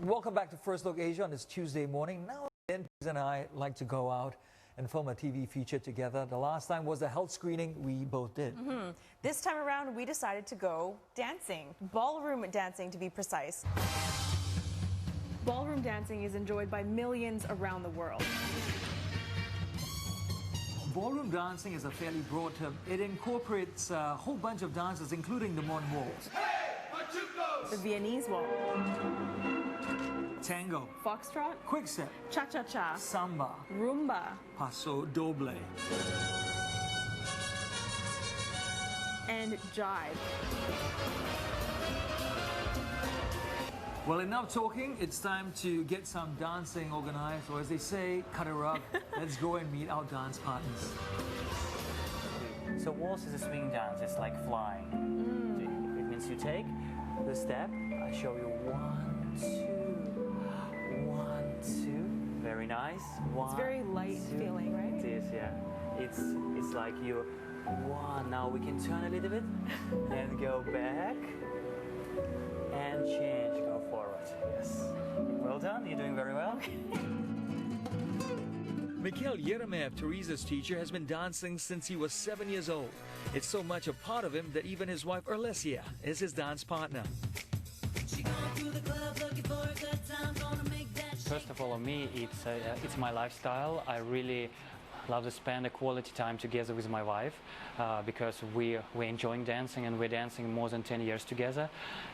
Welcome back to First Look Asia on this Tuesday morning. Now and then, and I like to go out and film a TV feature together. The last time was the health screening we both did. This time around, we decided to go dancing. Ballroom dancing, to be precise. Ballroom dancing is enjoyed by millions around the world. Ballroom dancing is a fairly broad term. It incorporates a whole bunch of dances, including the modern waltz, The Viennese waltz, tango, foxtrot, quickstep, cha-cha-cha, samba, rumba, paso doble. and jive. Well, enough talking. It's time to get some dancing organized, or as they say, cut a rug. Let's go and meet our dance partners. So waltz is a swing dance. It's like flying. It means you take the step. I show you 1, 2, 1, 2. Very nice. One, It's very light feeling, right? It is, yeah. It's like you. One. Now we can turn a little bit and go back and change. Go forward. Yes. Well done. You're doing very well. Mikhail Yeremeyev, Teresa's teacher, has been dancing since he was 7 years old. It's so much a part of him that even his wife Olesia is his dance partner. First of all, on me, it's my lifestyle. I really love to spend a quality time together with my wife because we're enjoying dancing, and we're dancing more than 10 years together.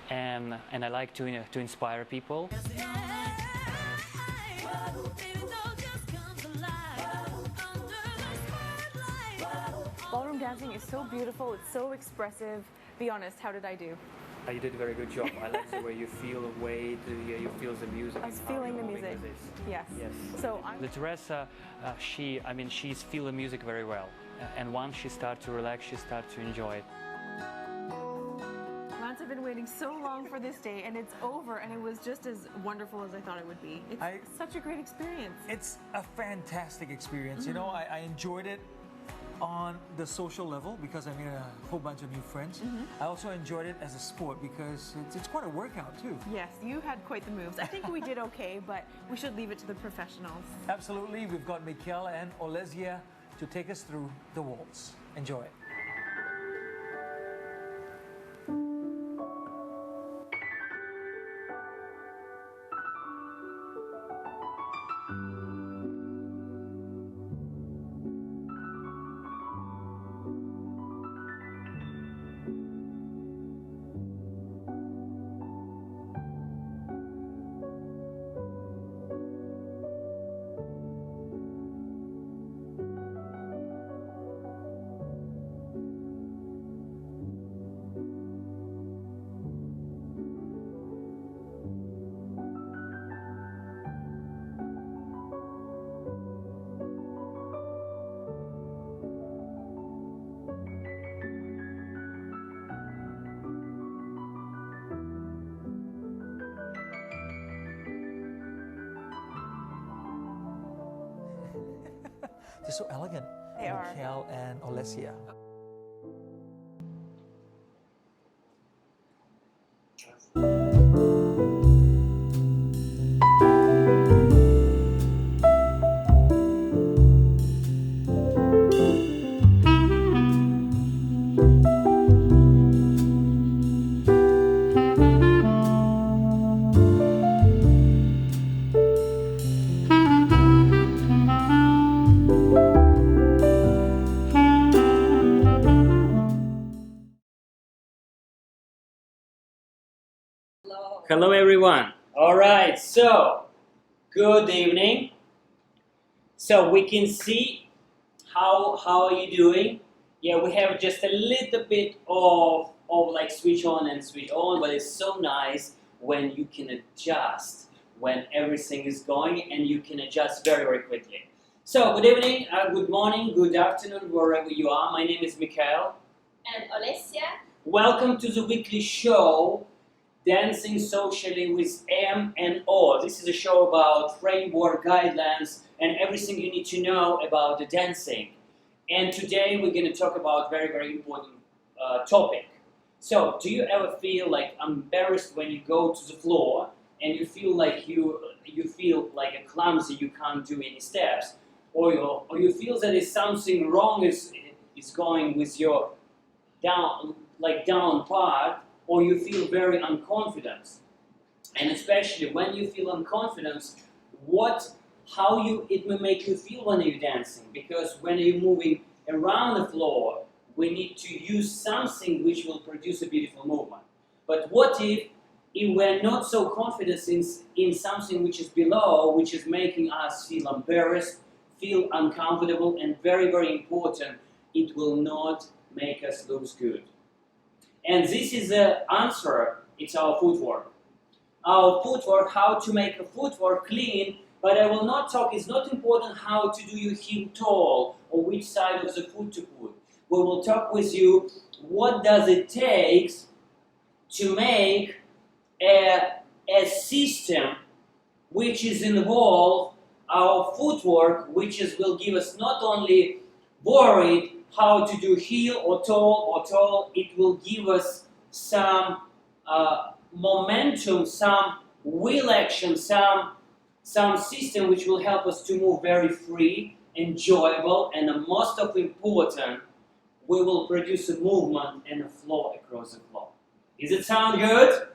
And I like to inspire people. Ballroom dancing is so beautiful, it's so expressive. Be honest, how did I do? You did a very good job. I like the way you feel the weight, you feel the music. I was feeling the music. Yes. Yes. So I'm The Teresa, she's feel the music very well. And once she starts to relax, she starts to enjoy it. Lance, I've been waiting so long for this day, and it's over, and it was just as wonderful as I thought it would be. It's such a great experience. It's a fantastic experience. You know, I enjoyed it on the social level because I made a whole bunch of new friends. I also enjoyed it as a sport because it's quite a workout too. Yes, you had quite the moves. I think we did okay, but we should leave it to the professionals. Absolutely. We've got Mikhail and Olesia to take us through the waltz. Enjoy it. They're so elegant. They are. Mikhail and Olesia. Hello everyone. All right, so good evening. So we can see how are you doing? Yeah, we have just a little bit of like switch on and switch on, but it's so nice when you can adjust when everything is going, and you can adjust very, very quickly. So good evening, good morning, good afternoon, wherever you are. My name is Mikhail. And Olesia. Welcome to the weekly show, Dancing Socially with M and O. This is a show about framework, guidelines, and everything you need to know about the dancing. And today we're going to talk about very, very important topic. So, do you ever feel like embarrassed when you go to the floor and you feel like you feel like a clumsy, you can't do any steps, or you feel that is something wrong is going with your down part, or you feel very unconfident. And especially when you feel unconfident, it may make you feel when you're dancing, because when you're moving around the floor, we need to use something which will produce a beautiful movement. But what if we're not so confident in something which is below, which is making us feel embarrassed, feel uncomfortable, and very, very important, it will not make us look good. And this is the answer, it's our footwork. Our footwork, how to make a footwork clean, but I will not talk, it's not important how to do your heel tall or which side of the foot to put. We will talk with you what does it take to make a system which is involved our footwork, which will give us not only worried how to do heel or tall, it will give us some momentum, some wheel action, some system which will help us to move very free, enjoyable, and the most of important, we will produce a movement and a flow across the floor. Does it sound good?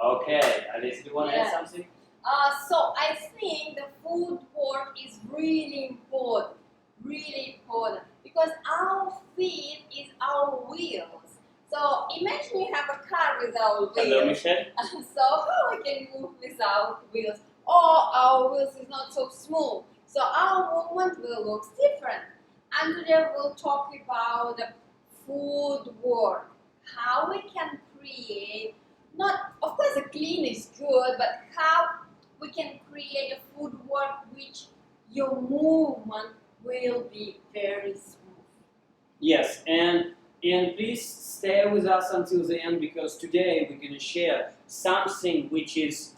Okay, Alice, do you want to add something? So I think the footwork is really important, because our feet is our wheels. So imagine you have a car without wheels. Hello, Michelle. So how we can move without wheels? Or our wheels is not so smooth. So our movement will look different. And today we'll talk about the footwork. How we can create, not, of course the clean is good, but how we can create a footwork which your movement will be very smooth. Yes, and please stay with us until the end, because today we're going to share something which is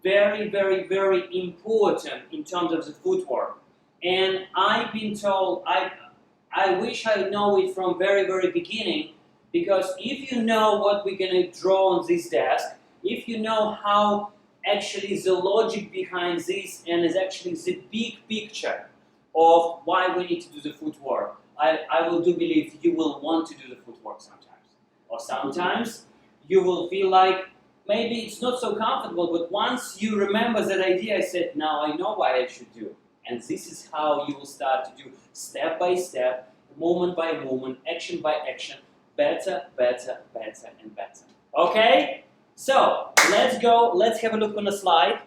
very, very, very important in terms of the footwork. And I've been told, I wish I know it from very, very beginning, because if you know what we're going to draw on this desk, if you know how actually the logic behind this and is actually the big picture of why we need to do the footwork, I will do believe you will want to do the footwork sometimes. Or sometimes you will feel like maybe it's not so comfortable, but once you remember that idea, I said, now I know why I should do. And this is how you will start to do step by step, moment by moment, action by action, better, better, better, and better. Okay? So, let's go, let's have a look on the slide.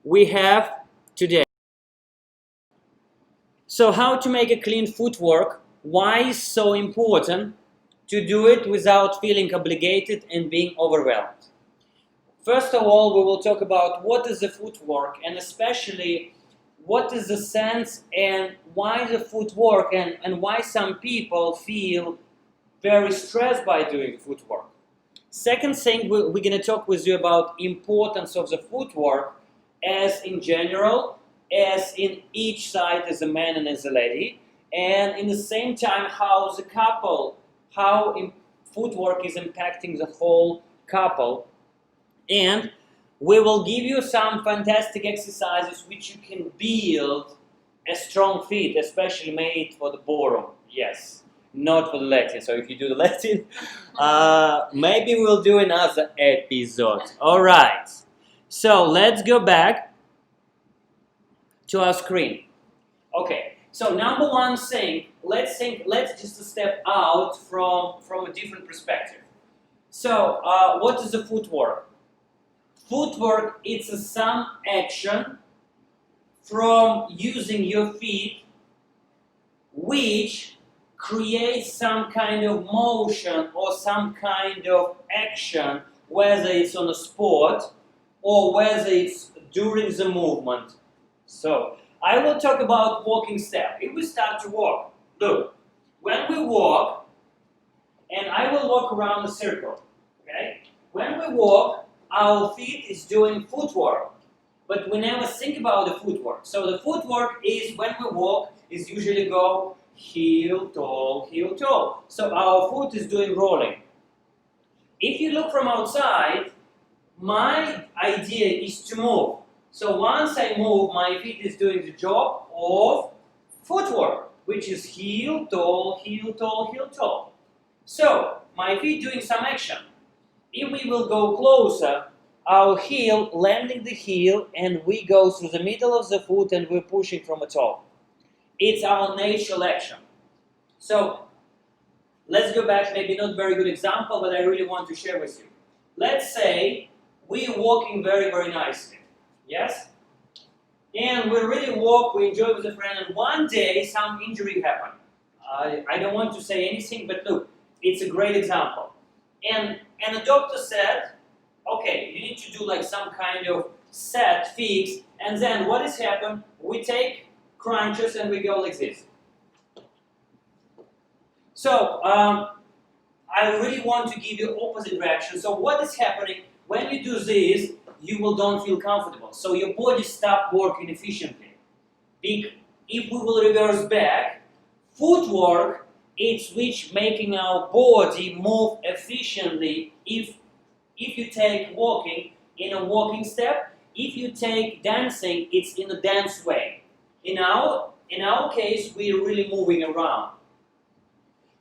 We have today. So, how to make a clean footwork? Why is so important to do it without feeling obligated and being overwhelmed? First of all, we will talk about what is the footwork, and especially what is the sense and why the footwork, and why some people feel very stressed by doing footwork. Second thing, we're going to talk with you about importance of the footwork as in general, as in each side as a man and as a lady, and in the same time how the couple, footwork is impacting the whole couple. And we will give you some fantastic exercises which you can build a strong feet, especially made for the ballroom. Yes, not for the Latin. So if you do the Latin, maybe we'll do another episode. All right. So let's go back to our screen. Okay. So number one thing, let's just step out from a different perspective. So what is the footwork? Footwork, it's some action from using your feet which creates some kind of motion or some kind of action, whether it's on a sport or whether it's during the movement. So, I will talk about walking step. If we start to walk, look, when we walk, and I will walk around the circle, okay? When we walk, our feet is doing footwork, but we never think about the footwork. So the footwork is, when we walk, is usually go heel, toe, heel, toe. So our foot is doing rolling. If you look from outside, my idea is to move. So once I move, my feet is doing the job of footwork, which is heel, toe, heel, toe, heel, toe. So my feet doing some action. If we will go closer, our heel landing the heel, and we go through the middle of the foot and we're pushing from a toe. It's our natural action. So let's go back, maybe not very good example, but I really want to share with you. Let's say we're walking very, very nicely. Yes? And we really walk, we enjoy with a friend, and one day some injury happened. I don't want to say anything, but look, it's a great example. And the doctor said, okay, you need to do like some kind of set, fix, and then what has happened? We take crunches and we go like this. So, I really want to give you opposite reaction. So what is happening? When you do this, you will don't feel comfortable. So your body stop working efficiently. If we will reverse back, footwork is which making our body move efficiently. If you take walking in a walking step, if you take dancing, it's in a dance way. In our case, we're really moving around.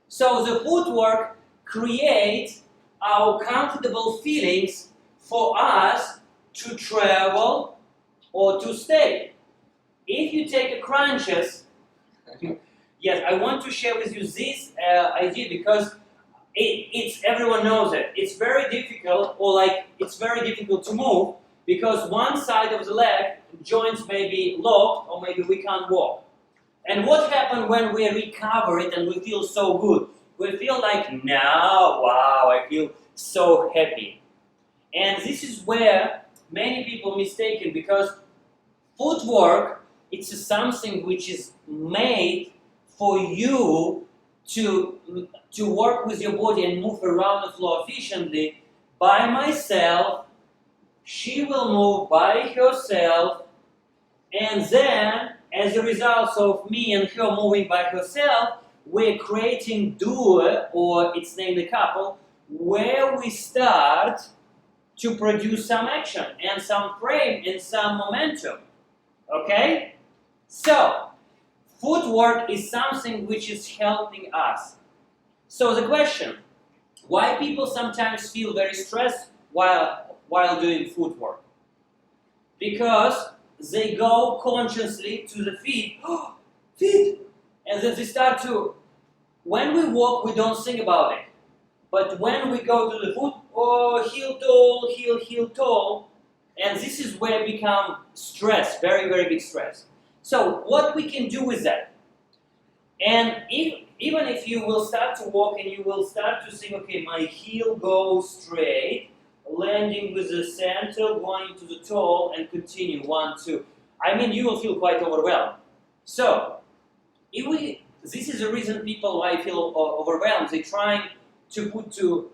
So the footwork creates our comfortable feelings for us to travel or to stay. If you take a crunches, yes, I want to share with you this idea because it's everyone knows it. It's very difficult, or like it's very difficult to move because one side of the leg joints may be locked, or maybe we can't walk. And what happens when we recover it and we feel so good? We feel like, now, wow, I feel so happy. And this is where many people mistaken, because footwork, it's something which is made for you to work with your body and move around the floor efficiently. By myself, she will move by herself, and then as a result of me and her moving by herself, we're creating duo, or it's named a couple, where we start to produce some action and some frame and some momentum. Okay? So, footwork is something which is helping us. So the question, why people sometimes feel very stressed while doing footwork? Because they go consciously to the feet, feet, and then they start to, when we walk, we don't think about it. But when we go to the foot, heel, toe, and this is where it becomes stress, very, very big stress. So what we can do with that? And even if you will start to walk and you will start to think, okay, my heel goes straight, landing with the center, going to the toe, and continue, 1, 2. I mean, you will feel quite overwhelmed. So, this is the reason people why feel overwhelmed. They're trying to put to,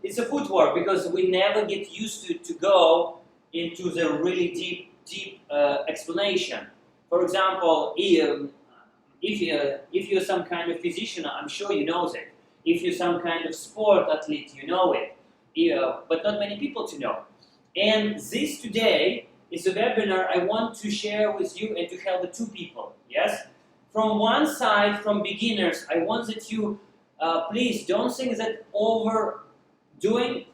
it's a footwork, because we never get used to go into the really deep explanation. For example, if you're some kind of physician, I'm sure you know it. If you're some kind of sport athlete, you know it. But not many people to know. And this today is a webinar I want to share with you and to help the two people. Yes? From one side, from beginners, I want that you please don't think that doing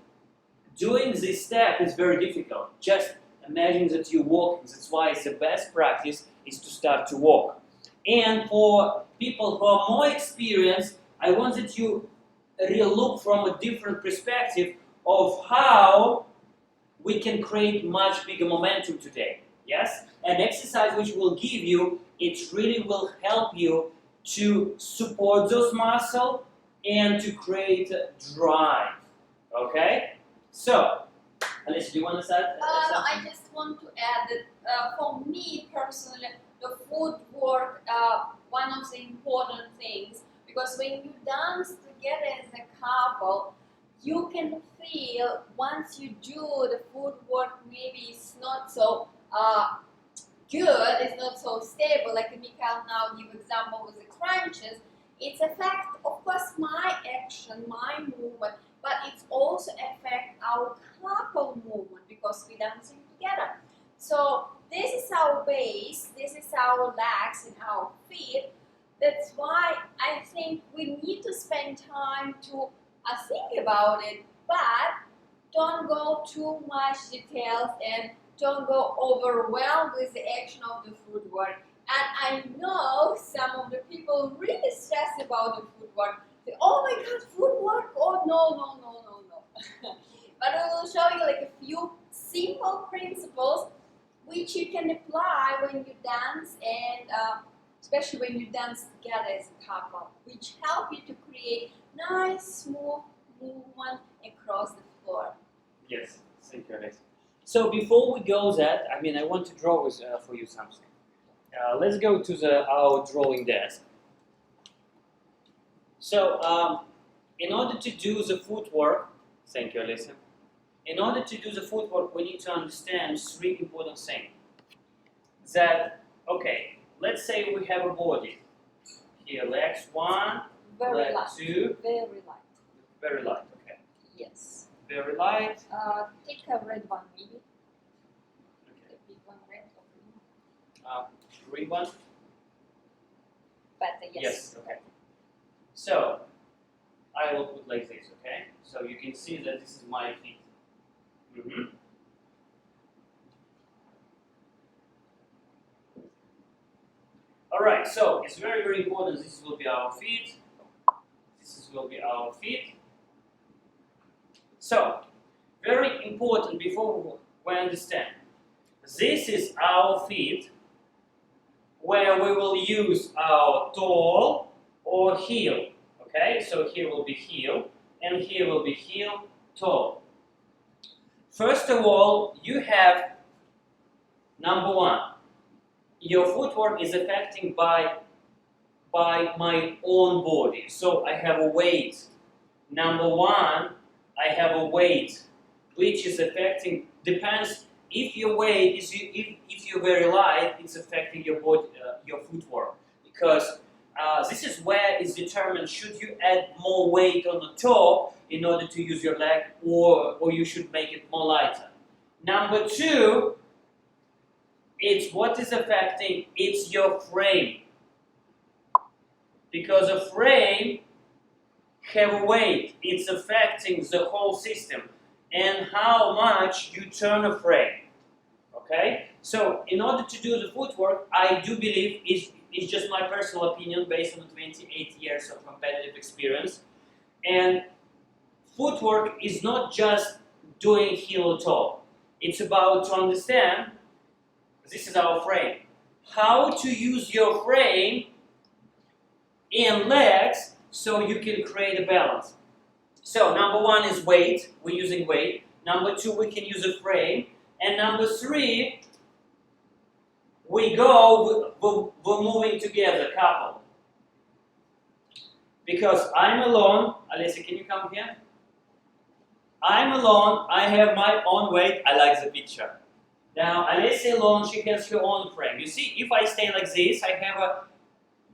this step is very difficult. Just imagine that you're walking. That's why it's the best practice is to start to walk. And for people who are more experienced, I want that you really look from a different perspective of how we can create much bigger momentum today. Yes? An exercise which will give you, it really will help you to support those muscles and to create drive. Okay? So, Alicia, do you want to start? No, I just want to add that for me personally, the footwork, one of the important things, because when you dance together as a couple, you can feel once you do the footwork, maybe it's not so good, it's not so stable, like Mikhail now give example with the crunches. It's affect, of course, my action, my movement, but it's also affect our couple movement. So this is our base, this is our legs and our feet. That's why I think we need to spend time to think about it, but don't go too much details and don't go overwhelmed with the action of the footwork. And I know some of the people really stress about the footwork. Say, oh my God, footwork? Oh no. But I will show you like a few simple principles which you can apply when you dance, and especially when you dance together as a couple, which help you to create nice, smooth movement across the floor. Yes, thank you, Alex. So before we go that, I want to draw for you something. Let's go to our drawing desk. So in order to do the footwork, thank you, Alyssa. In order to do the footwork, we need to understand three important things. That, okay, let's say we have a body. Here, legs 1, Very leg light. 2. Very light. Very light, okay. Yes. Very light. Take a red one, maybe. Okay. A big one, red or green. Green one. Better, yes. Okay. So, I will put like this, okay? So you can see that this is my feet. Alright, so it's very, very important. This will be our feet. This will be our feet. So, very important before we understand. This is our feet where we will use our toe or heel. Okay, so here will be heel and here will be heel, toe. First of all, you have number 1. Your footwork is affected by my own body. So I have a weight. Number 1, I have a weight which is affecting, depends if your weight is if you're very light, it's affecting your body, your footwork, because this is where it's determined should you add more weight on the toe in order to use your leg, or you should make it more lighter. Number 2, it's what is affecting, it's your frame. Because a frame have a weight, it's affecting the whole system and how much you turn a frame. Okay? So in order to do the footwork, I do believe it's just my personal opinion based on 28 years of competitive experience. And footwork is not just doing heel or toe. It's about to understand, this is our frame, how to use your frame in legs so you can create a balance. So number 1 is weight, we're using weight. Number 2, we can use a frame. And number 3, we're moving together, couple. Because I'm alone, Alessia, can you come here? I'm alone, I have my own weight, I like the picture. Now, Alessia alone, she has her own frame. You see, if I stay like this, I have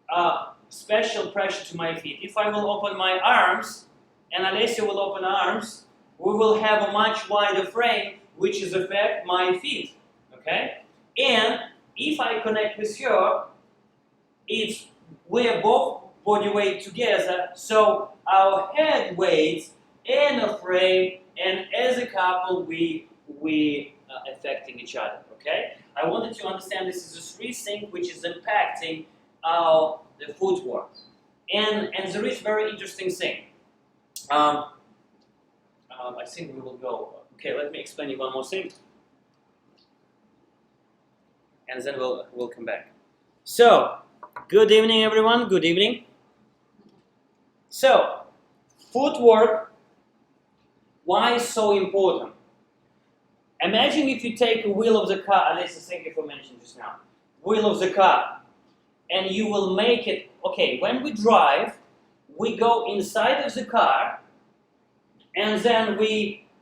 a special pressure to my feet. If I will open my arms, and Alessia will open arms, we will have a much wider frame, which is affect my feet, okay? And if I connect with her, we're both body weight together, so our head weights and a frame, and as a couple, we affecting each other, okay? I wanted to understand this is the 3 things which is impacting the footwork. And there is very interesting thing. I think we will go. Okay, let me explain you one more thing, and then we'll come back. So, good evening, everyone. Good evening. So, footwork. Why is so important? Imagine if you take a wheel of the car. Alessia, thank you for mentioning just now. Wheel of the car, and you will make it. Okay, when we drive, we go inside of the car, and then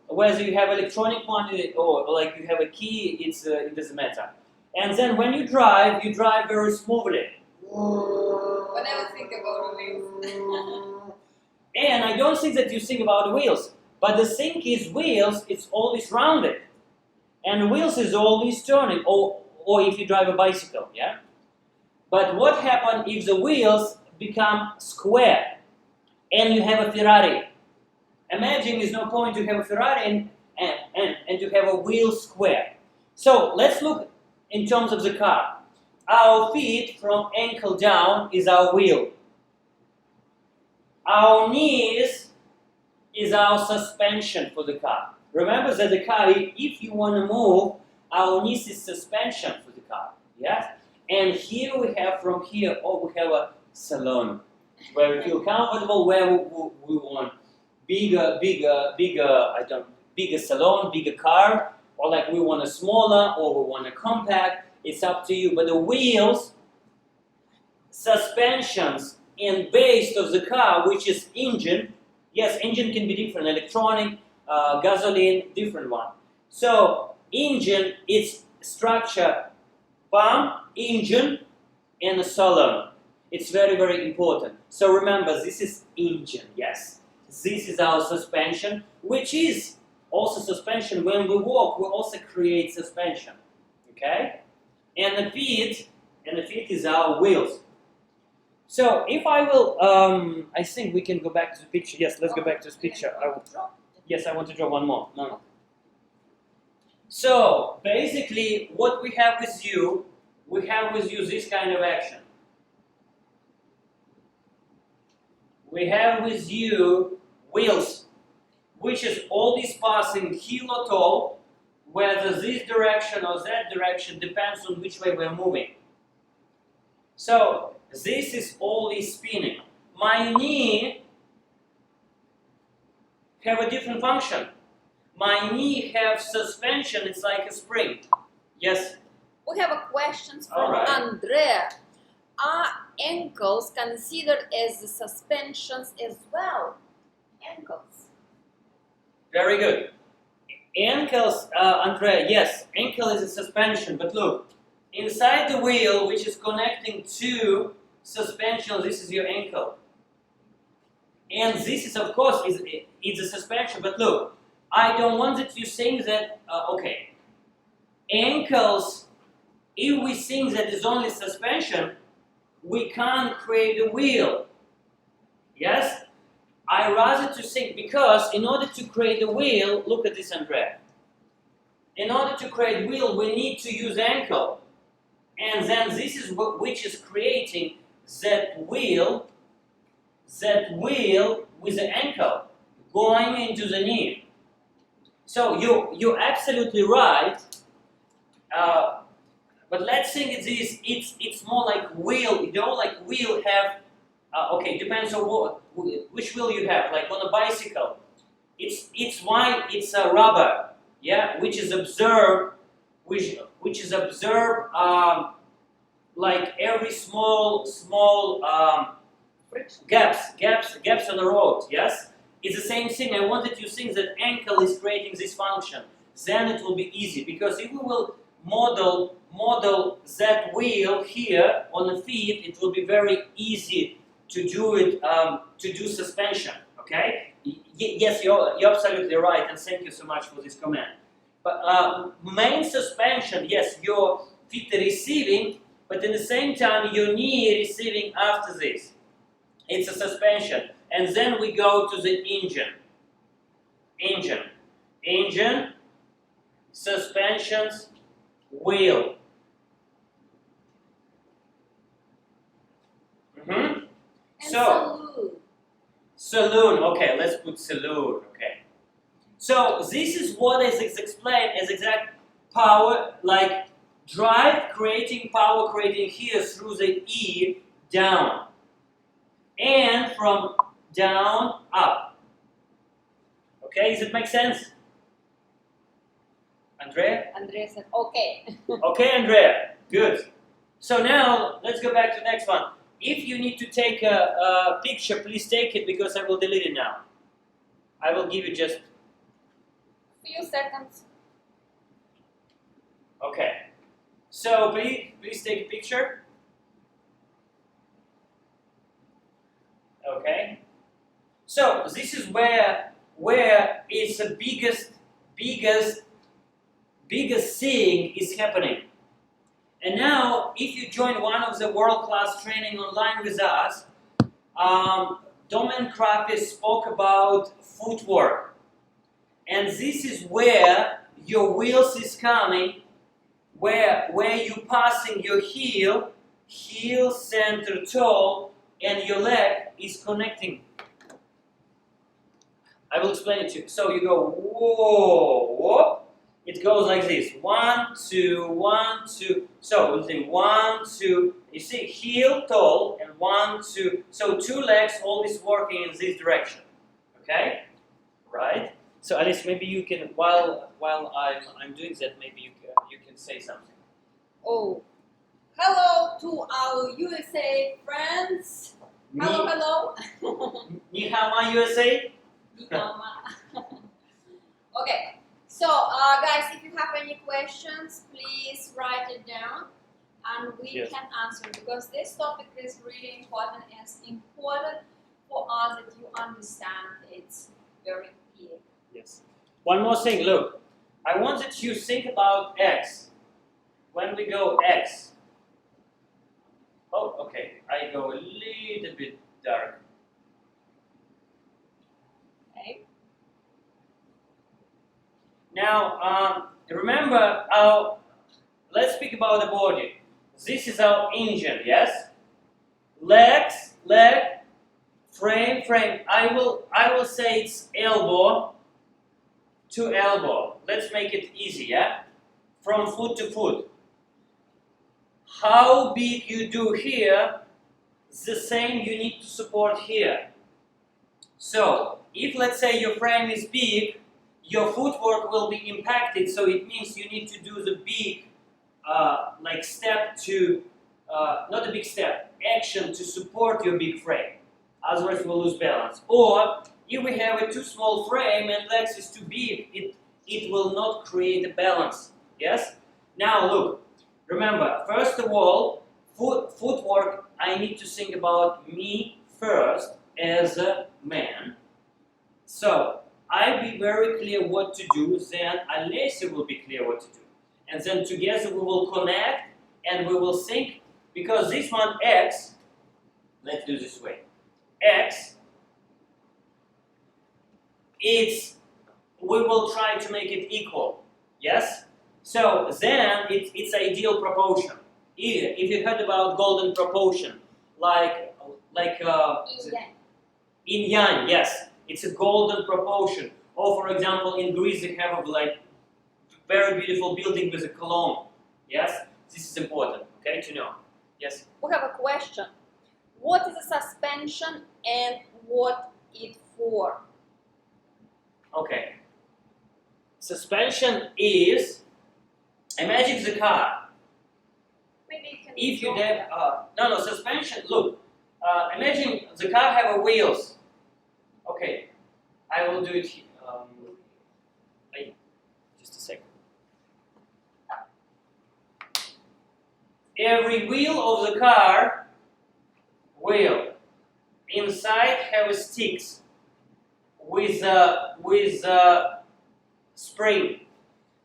whether you have electronic one or like you have a key, it doesn't matter. And then when you drive very smoothly. Whenever think about the wheels. And I don't think that you think about the wheels, but the thing is, wheels, it's always rounded. And wheels is always turning, or if you drive a bicycle, yeah? But what happens if the wheels become square and you have a Ferrari? Imagine there's no point to have a Ferrari and to have a wheel square. So let's look in terms of the car. Our feet from ankle down is our wheel. Our knees is our suspension for the car. Remember that the car, if you want to move, our knees is suspension for the car. Yes? And here we have, from here, we have a salon where we feel comfortable, where we want bigger salon, bigger car, or like we want a smaller, or we want a compact. It's up to you. But the wheels, suspensions, and base of the car, which is engine. Yes, engine can be different, electronic, gasoline, different one. So engine, its structure, pump, engine, and a salon. It's very, very important. So remember, this is engine, yes? This is our suspension, which is also suspension. When we walk, we also create suspension, okay? And the feet is our wheels. So if I will, I think we can go back to the picture. Yes, let's go back to this picture. Yes, I want to draw one more. No. So basically, what we have with you this kind of action. We have with you wheels, which is always passing heel or toe, whether this direction or that direction depends on which way we're moving. So this is always spinning. My knee have a different function. My knee have suspension, it's like a spring. Yes? We have a question from Alright. Andrea. Are ankles considered as the suspensions as well? Ankles. Very good. Ankles, Andrea, yes, ankle is a suspension, but look, inside the wheel, which is connecting to suspension, this is your ankle. And this is, of course, it's a suspension, but look, I don't want that you think that, okay, ankles, if we think that it's only suspension, we can't create a wheel. Yes? I rather to think, because in order to create a wheel, look at this, Andrea. In order to create wheel, we need to use ankle. And then this is which is creating that wheel with the ankle going into the knee. So you're absolutely right. But let's think it's more like wheel. You know, like wheel have. Okay, depends on which wheel you have. Like on a bicycle, it's why it's a rubber. Yeah, which is observed, like every small gaps on the road. Yes, it's the same thing. I wanted to think that ankle is creating this function. Then it will be easy, because if we will model that wheel here on the feet, it will be very easy to do it, to do suspension. Okay? Yes, you're absolutely right, and thank you so much for this comment. But main suspension, yes, your feet are receiving, but at the same time your knee is receiving after this. It's a suspension, and then we go to the engine, suspensions, wheel. And So, saloon. Okay, let's put saloon. Okay. So this is what is explained as exact power, like drive creating power creating here through the E down, and from down up. Okay, does it make sense? Andrea? Andrea said, okay. Okay, Andrea. Good. So now let's go back to the next one. If you need to take a picture, please take it, because I will delete it now. I will give you just Few seconds. okay. So please take a picture. Okay. So this is where it's the biggest biggest thing is happening. And now, if you join one of the world-class training online with us, Dom and Krapi spoke about footwork. And this is where your wheels is coming, where you're passing your heel, center, toe, and your leg is connecting. I will explain it to you. So you go, whoa, whoop. It goes like this. 1, 2, 1, 2. So we'll say 1, 2. You see, heel, toe, and 1, 2. So 2 legs always working in this direction. Okay? Right? So Alice, maybe you can, while I'm doing that, maybe you can say something. Oh, hello to our USA friends. Hello. Ni hao ma USA? Okay, so guys, if you have any questions, please write it down and we can answer, because this topic is really important, and it's important for us that you understand it's very clear. Yes. One more thing, look. I want that you think about X. When we go X. Oh, okay. I go a little bit dark. Okay. Now, remember let's speak about the body. This is our engine, yes? Legs, leg, frame. I will say it's elbow to elbow. Let's make it easy, yeah? From foot to foot. How big you do here, the same you need to support here. So, if let's say your frame is big, your footwork will be impacted, so it means you need to do the big step to, not a big step, action to support your big frame. Otherwise we'll lose balance. Or, if we have a too small frame and legs is too big, it will not create a balance. Yes? Now look, remember, first of all, footwork, I need to think about me first as a man. So, I'll be very clear what to do, then Alessia will be clear what to do. And then together we will connect and we will think, because this one X, let's do this way. X, we will try to make it equal, yes? So then it's ideal proportion. If you heard about golden proportion, like in yang, yes, it's a golden proportion. Or for example, in Greece they have like very beautiful building with a column. Yes, this is important. Okay, to know. Yes. We have a question. What is a suspension and what it for? Okay. Suspension is, imagine the car. Maybe you can. If you have suspension. Look, imagine the car have a wheels. Okay, I will do it. Just a second. Every wheel of the car inside have sticks with a spring,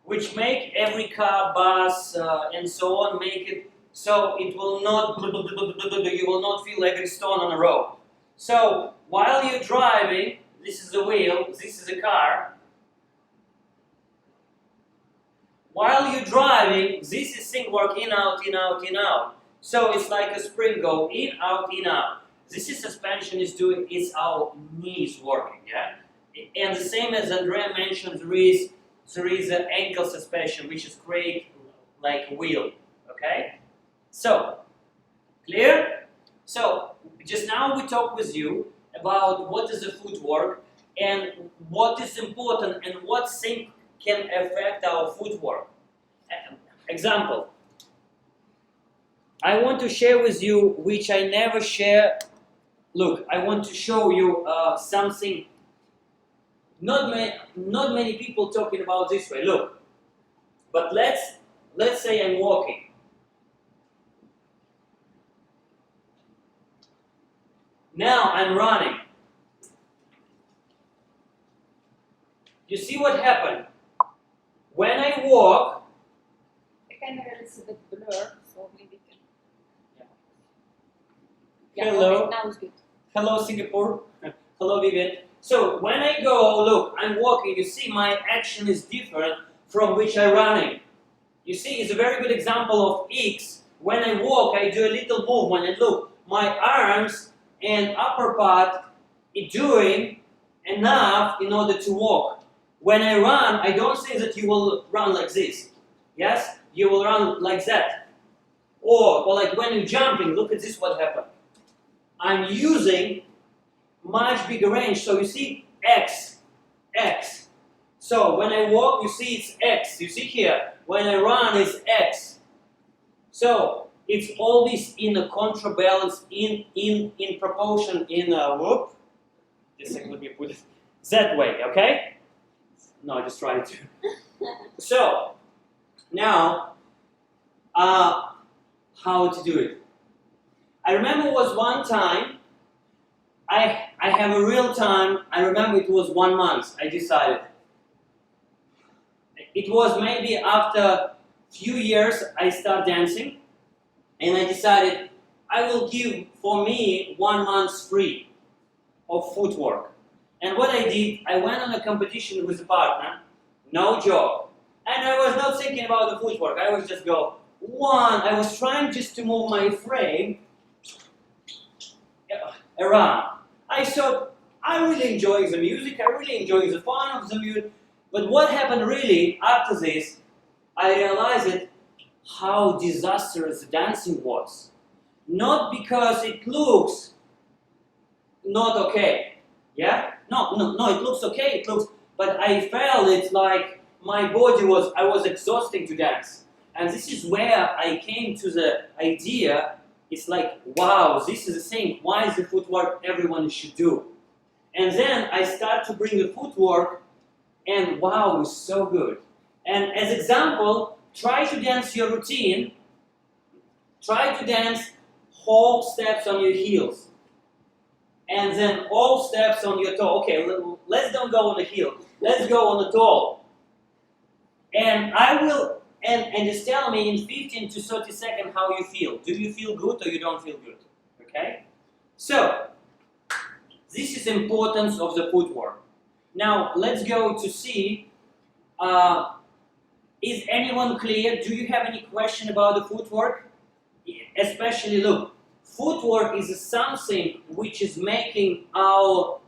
which make every car, bus, and so on, make it so it will not, you will not feel like a stone on the road. So while you're driving, this is the wheel, this is the car. While you're driving, this is thing work in, out, in, out, in, out. So it's like a spring go in, out, in, out. This is suspension is doing, it's our knees working, yeah? And the same as Andrea mentioned, there is an ankle suspension, which is great like a wheel, okay? So, clear? So, just now we talked with you about what is the footwork and what is important and what thing can affect our footwork. Example, I want to share with you, which I never share. Look, I want to show you something. Not many people talking about this way. Look, but let's say I'm walking. Now I'm running. You see what happened? when I walk, The camera is a bit blurred, so maybe you can. Yeah. Hello. Okay, now it's good. Hello Singapore, hello Vivian. So when I go, look, I'm walking, you see my action is different from which I'm running. You see, it's a very good example of X. When I walk, I do a little movement, and look, my arms and upper part is doing enough in order to walk. When I run, I don't say that you will run like this. Yes? You will run like that. Or like when you're jumping, look at this what happened. I'm using much bigger range. So you see X, X. So when I walk, you see it's X. You see here, when I run, it's X. So it's always in a contrabalance, in proportion, in a whoop. Just a second, let me put it that way, okay? No, just try to. So now, how to do it? I remember was one time, I have a real time, I remember it was 1 month, I decided. It was maybe after few years I start dancing, and I decided I will give for me 1 month free of footwork. And what I did, I went on a competition with a partner, no joke. And I was not thinking about the footwork, I was just go, I was trying just to move my frame around. I thought, I really enjoy the music, I really enjoy the fun of the music, but what happened really after this, I realized how disastrous dancing was. Not because it looks not okay, yeah? No, it looks okay, but I felt it's like my body I was exhausting to dance. And this is where I came to the idea, it's like, wow, this is the same, why is the footwork everyone should do? And then I start to bring the footwork, and wow, it's so good. And as example, try to dance your routine, try to dance whole steps on your heels. And then all steps on your toe. Okay, let's don't go on the heel, let's go on the toe. And I will, and just tell me in 15 to 30 seconds how you feel. Do you feel good or you don't feel good? Okay? So, this is the importance of the footwork. Now, let's go to see, is anyone clear? Do you have any question about the footwork? Especially, look, footwork is something which is making our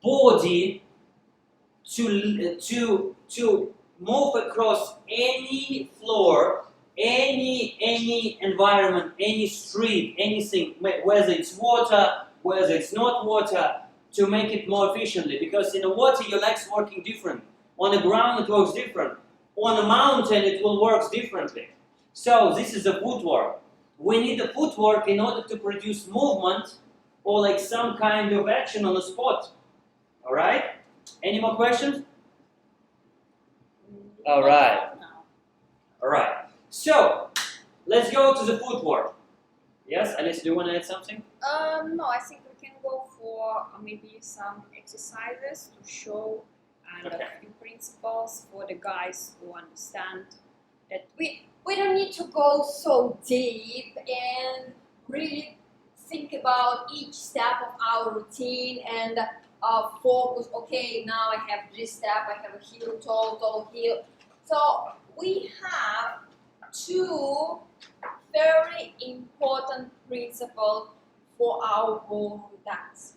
body to move across any floor, any environment, any street, anything, whether it's water, whether it's not water, to make it more efficiently. Because in the water, your legs working different. On the ground, it works different. On a mountain, it will work differently. So this is the footwork. We need the footwork in order to produce movement or like some kind of action on the spot. All right? Any more questions? All right. All right. So, let's go to the footwork. Yes, Alice, do you want to add something? No, I think we can go for maybe some exercises to show and a few principles for the guys who understand that we don't need to go so deep and really think about each step of our routine and focus, okay, now I have this step, I have a heel, toe, heel. So we have two very important principles for our ballroom dance.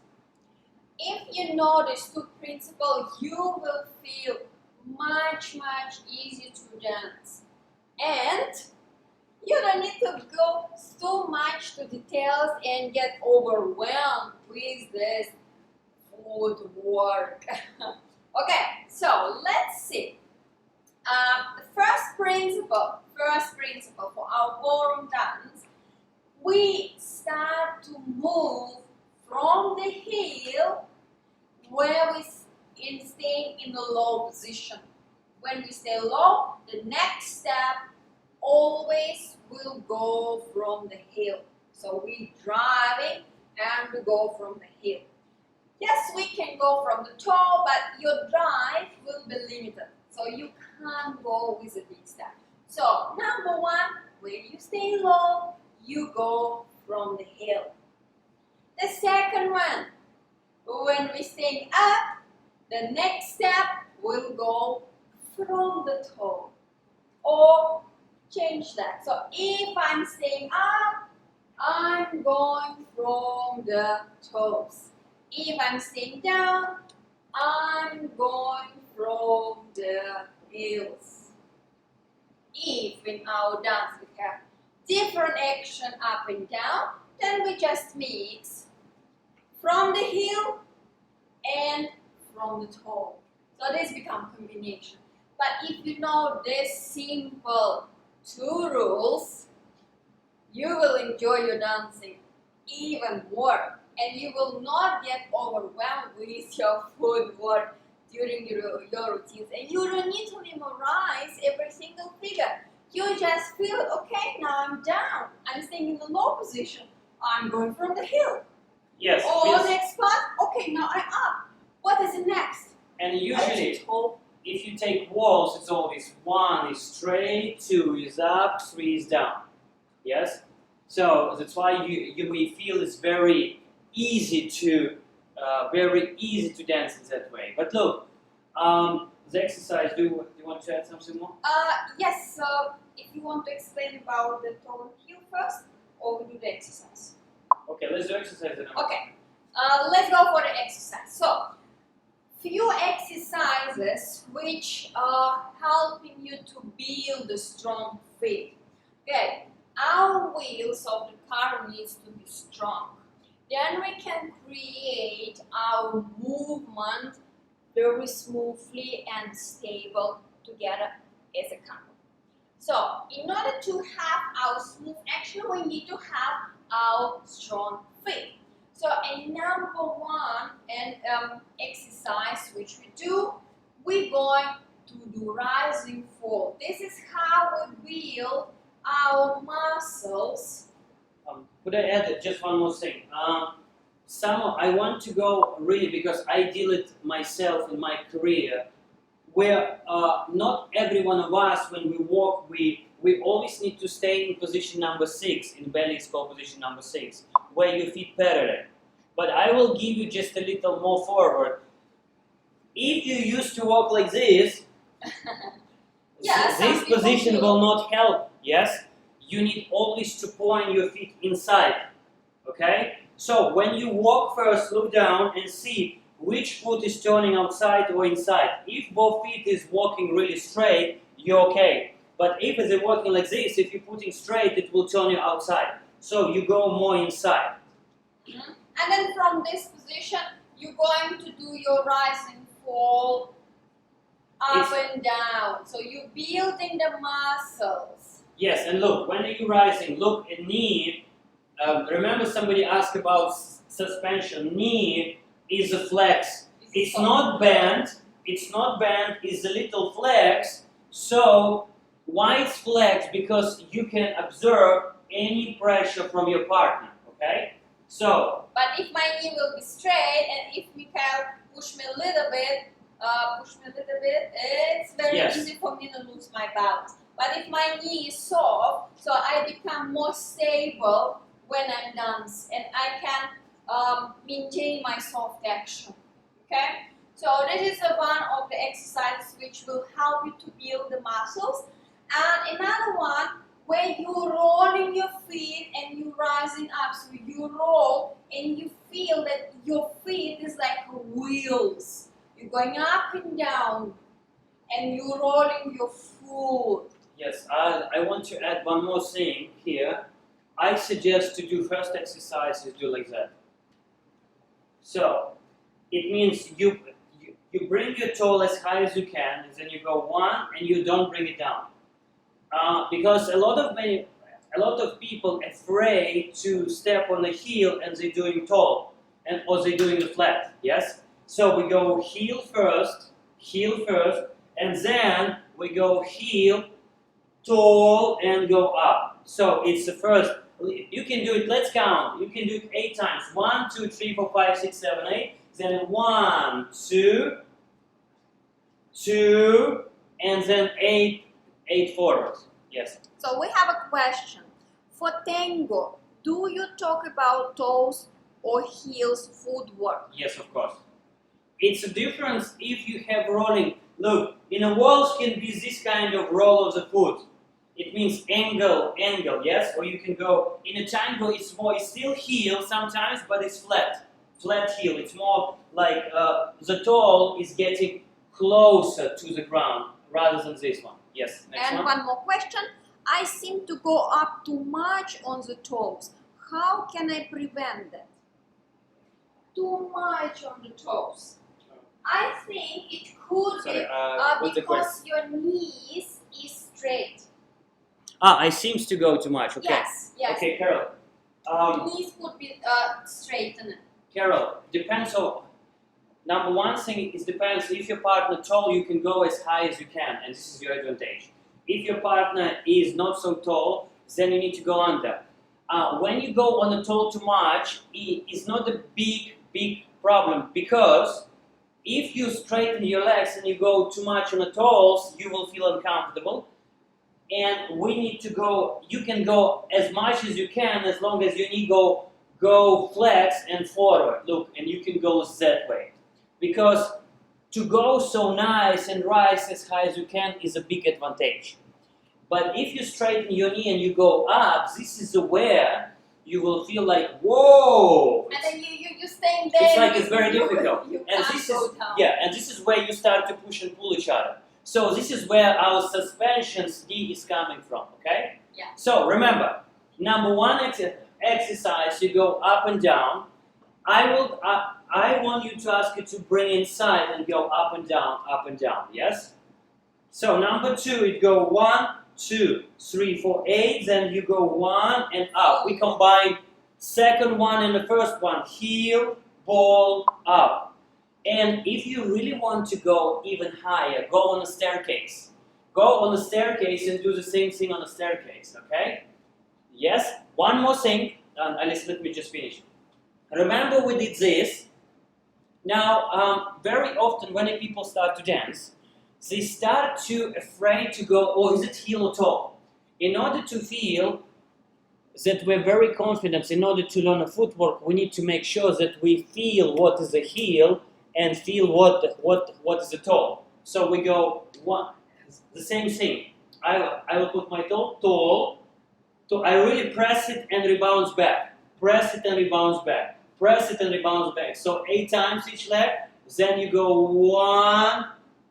If you know these two principles, you will feel much easier to dance. And you don't need to go so much to details and get overwhelmed with this footwork. Okay, so let's see. The first principle for our ballroom dance, we start to move from the heel where we stay in the low position. When we stay low, the next step always will go from the heel. So we driving and we go from the heel. Yes, we can go from the toe, but your drive will be limited. So you can't go with a big step. So number one, when you stay low, you go from the heel. The second one, when we stay up, the next step will go from the toe. Or change that. So if I'm staying up, I'm going from the toes. If I'm staying down, I'm going from the heels. If in our dance we have different action up and down, then we just mix from the heel and from the toe. So this become combination. But if you know this simple 2 rules, you will enjoy your dancing even more, and you will not get overwhelmed with your footwork during your routines. And you don't need to memorize every single figure. You just feel, okay, now I'm down. I'm staying in the low position. I'm going from the heel. Yes. Or next part, okay, now I'm up. What is it next? And usually, if you take walls, it's always 1 is straight, 2 is up, 3 is down. Yes? So that's why you may feel it's very easy to dance in that way. But look, the exercise, do you want to add something more? Yes, so if you want to explain about the toe and heel first, or we do the exercise. Okay, let's do exercise then. Okay, let's go for the exercise. So, few exercises which are helping you to build a strong feet. Okay, our wheels of the car needs to be strong. Then we can create our movement very smoothly and stable together as a couple. So, in order to have our smooth action, we need to have our strong feet. So, a number one exercise which we do, we're going to do rising fall. This is how we build our muscles. Could I add just one more thing? I want to go really, because I deal it myself in my career, where not every one of us, when we walk, we always need to stay in position number 6, in belly it's called position number 6, where your feet parallel. But I will give you just a little more forward. If you used to walk like this, Yeah, this position will not help, yes? You need always to point your feet inside, okay? So when you walk first, look down and see which foot is turning outside or inside. If both feet is walking really straight, you're okay. But if they're walking like this, if you're putting straight, it will turn you outside. So you go more inside. Mm-hmm. And then from this position, you're going to do your rise and fall up and down. So you're building the muscles. Yes, and look, when you're rising, look at knee. Remember somebody asked about suspension. Knee is a flex. It's not bent. It's not bent. It's a little flex. So why it's flex? Because you can observe any pressure from your partner. Okay. So. But if my knee will be straight, and if Mikhail push me a little bit, it's very easy for me to lose my balance. But if my knee is soft, so I become more stable when I'm dancing, and I can maintain my soft action. Okay? So this is one of the exercises which will help you to build the muscles. And another one, where you're rolling your feet and you're rising up. So you roll and you feel that your feet is like wheels. You're going up and down and you're rolling your foot. Yes, I want to add one more thing here. I suggest to do first exercise is do like that. So it means you bring your toe as high as you can, and then you go 1 and you don't bring it down. Because a lot of people afraid to step on the heel and they're doing tall or they're doing the flat. Yes. So we go heel first, and then we go heel, tall, and go up. So it's the first. You can do it. Let's count. You can do it 8 times. 1, 2, 3, 4, 5, 6, 7, 8. Then 1, 2, 2, and then 8 forward. Yes. So we have a question. For tango, do you talk about toes or heels footwork? Yes, of course. It's a difference if you have rolling. Look, in a waltz can be this kind of roll of the foot. It means angle, yes? Or you can go, in a tango it's still heel sometimes, but it's flat heel. It's more like the toe is getting closer to the ground rather than this one. Yes, next And one more question. I seem to go up too much on the toes. How can I prevent that? Too much on the toes. I think it could be because your knees is straight. I seems to go too much. Okay. Yes. Okay, Carol. Knees could be straightened. Carol, depends on. Number one thing is depends if your partner tall, you can go as high as you can, and this is your advantage. If your partner is not so tall, then you need to go under. When you go on the tall too much, it's not a big problem, because if you straighten your legs and you go too much on the toes, you will feel uncomfortable. And we need to go, you can go as much as you can as long as your knee go flat and forward. Look, and you can go that way. Because to go so nice and rise as high as you can is a big advantage. But if you straighten your knee and you go up, this is where you will feel like, whoa! And then you staying there. It's like it's very difficult. You And can't this go is down. and this is where you start to push and pull each other. So this is where our suspension ski is coming from, okay? Yeah. So remember, number one exercise, you go up and down. I want you to ask you to bring inside and go up and down, yes? So number two, you go 1, 2, 3, 4, 8, then you go 1 and up. We combine second one and the first one, heel, ball, up. And if you really want to go even higher, go on a staircase. Go on the staircase and do the same thing on the staircase, okay? Yes? One more thing, Alice, let me just finish. Remember we did this. Now, very often when people start to dance, they start to afraid to go, oh, is it heel or toe? In order to feel that we're very confident, in order to learn a footwork, we need to make sure that we feel what is the heel and feel what is the toe. So we go one, the same thing. I will put my toe, tall. I really press it and rebounds back. Press it and rebounds back. Press it and rebounds back. So 8 times each leg. Then you go 1,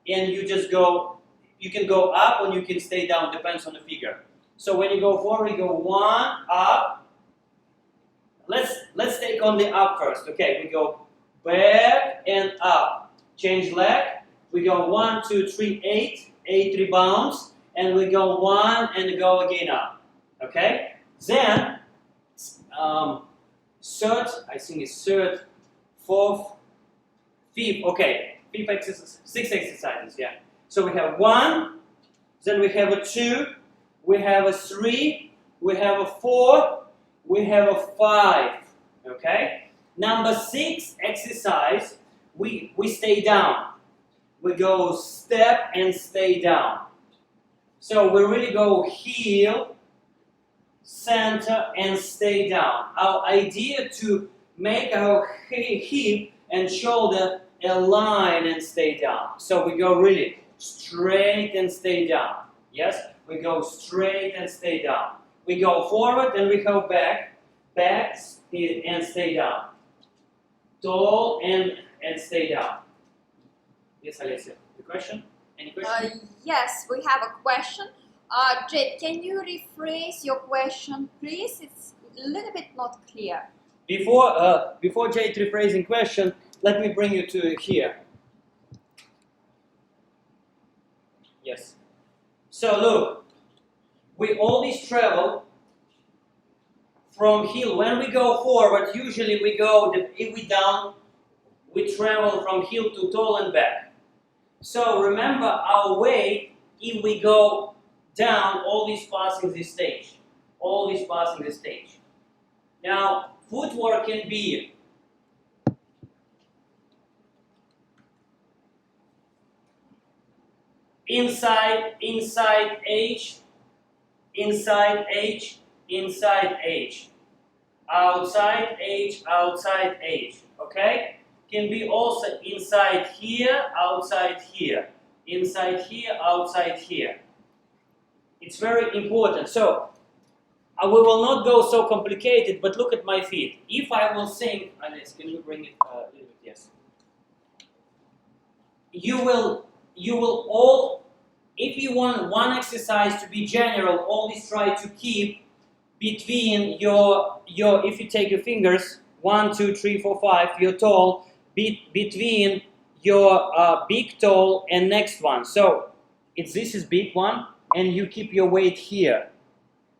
and you just go. You can go up or you can stay down. Depends on the figure. So when you go forward, you go 1 up. Let's take on the up first. Okay, we go back and up. Change leg. We go 1, 2, 3, 8. 8 rebounds, and we go 1 and go again up. Okay. Then third, I think it's third, fourth, fifth. Okay, fifth exercise, 6 exercises. Yeah. So we have 1, then we have a 2, we have a 3, we have a 4, we have a 5. Okay. Number 6 exercise, we stay down. We go step and stay down. So we really go heel, center, and stay down. Our idea to make our hip and shoulder align and stay down. So we go really straight and stay down. Yes? We go straight and stay down. We go forward and we go back and stay down. Tall and stay down. Yes, Alessia, the question? Any question? Yes, we have a question. Jade, can you rephrase your question, please? It's a little bit not clear. Before Jade rephrasing question, let me bring you to here. Yes. So look, we always travel from heel. When we go forward, usually we go, if we down, we travel from heel to toe and back. So remember our way, if we go down, always passing this stage. Always passing this stage. Now, footwork can be inside, inside H, inside H, inside H, outside H, outside H, okay? Can be also inside here, outside here, inside here, outside here. It's very important. So, we will not go so complicated, but look at my feet. If I will sing, Alice, can you bring it a little bit? Yes. You will all, if you want one exercise to be general, always try to keep between your if you take your fingers, 1, 2, 3, 4, 5, your toe, between your big toe and next one. So, this is big one, and you keep your weight here.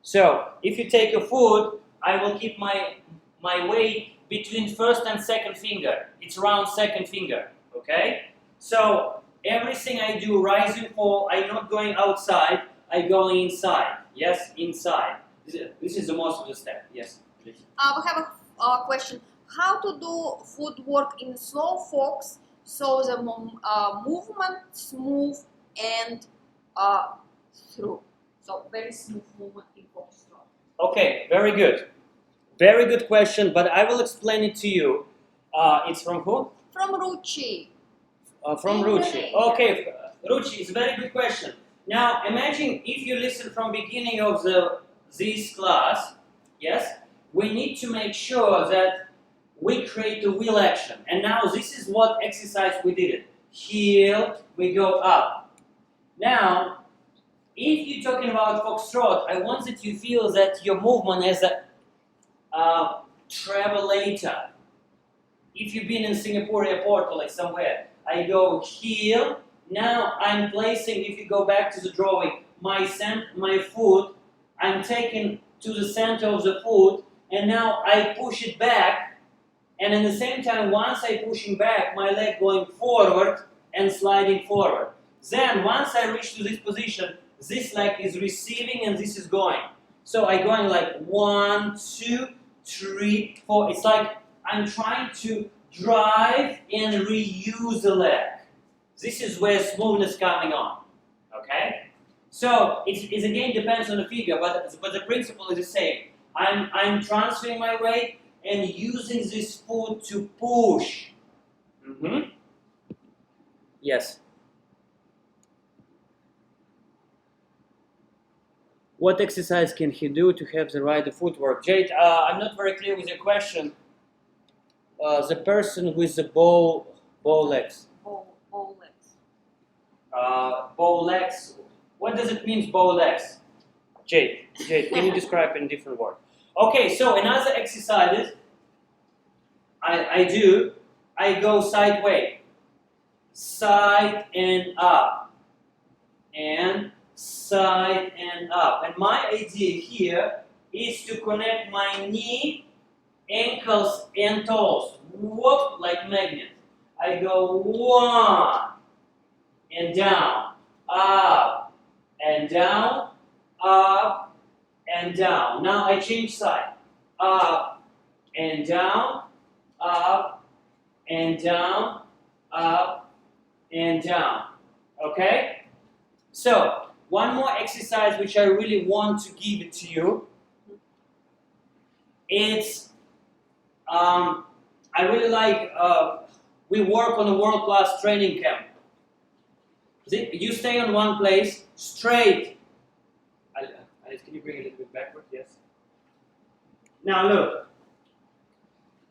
So, if you take a foot, I will keep my weight between first and second finger. It's around second finger, okay? So, everything I do, rise and fall, I'm not going outside, I'm going inside. Yes, inside. This is the most of the step. Yes, please. We have a question. How to do footwork in slow fox so the movement smooth and through. So very smooth movement in foxtrot. Okay, very good. Very good question, but I will explain it to you. It's from who? From Ruchi. From Ruchi. Indonesia. Okay, Ruchi, it's a very good question. Now, imagine if you listen from beginning of this class, yes, we need to make sure that we create the wheel action. And now this is what exercise we did it. Heel, we go up. Now, if you're talking about foxtrot, I want that you feel that your movement as a travelator. If you've been in Singapore airport or like somewhere, I go heel. Now I'm placing, if you go back to the drawing, my foot, I'm taking to the center of the foot, and now I push it back, and at the same time, once I'm pushing back, my leg going forward and sliding forward. Then, once I reach to this position, this leg is receiving and this is going. So I'm going like 1, 2, 3, 4. It's like I'm trying to drive and reuse the leg. This is where smoothness coming on. Okay? So it again depends on the figure, but the principle is the same. I'm transferring my weight and using this foot to push. Yes. What exercise can he do to have the right footwork? Jade, I'm not very clear with your question. The person with the bow legs. Bow legs. Bow legs. What does it mean, bow legs? Jade, can you describe in different words? Okay, so another exercises I go sideways. Side and up. And side and up. And my idea here is to connect my knee, ankles, and toes. Whoop, like magnet. I go 1 and down, up and down, up and down. Now I change side. Up and down, up and down, up and down. Okay? So, one more exercise which I really want to give it to you. It's, I really like, we work on a world-class training camp. You stay on one place, straight. Alice, can you bring it a little bit backward? Yes. Now look.